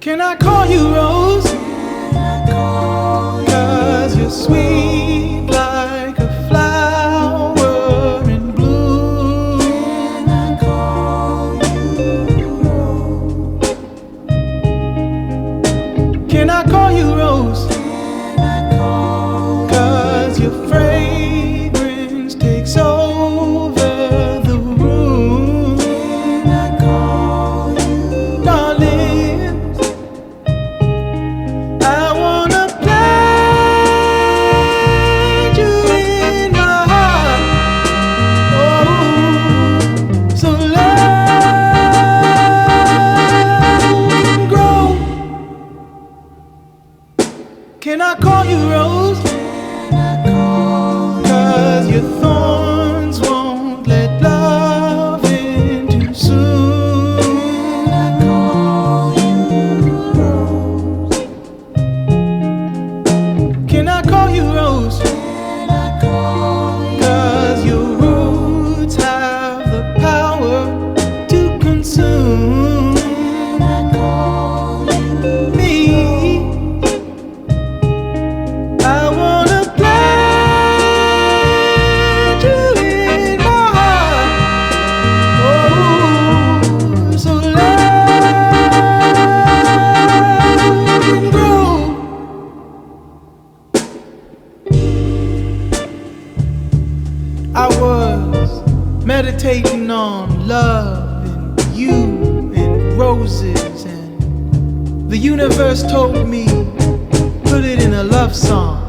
Can I call you Rose? Cause you're sweet like a flower in bloom. Can I call you Rose? Can I call you Rose? Can I call Cause your fragrance takes over the room. Can I call you Darling, I wanna plant you in my heart. Oh, so love can grow. Can I call you Rose? Can I call Cause your thorns won't let love in too soon. Can I call you Rose? Can I call you Rose? Can I call you Cause your roots have the power to consume Can I call you me. I wanna plant you in my heart. Oh, so love can grow. I was meditating on love and you and roses, and the universe told me put it in a love song.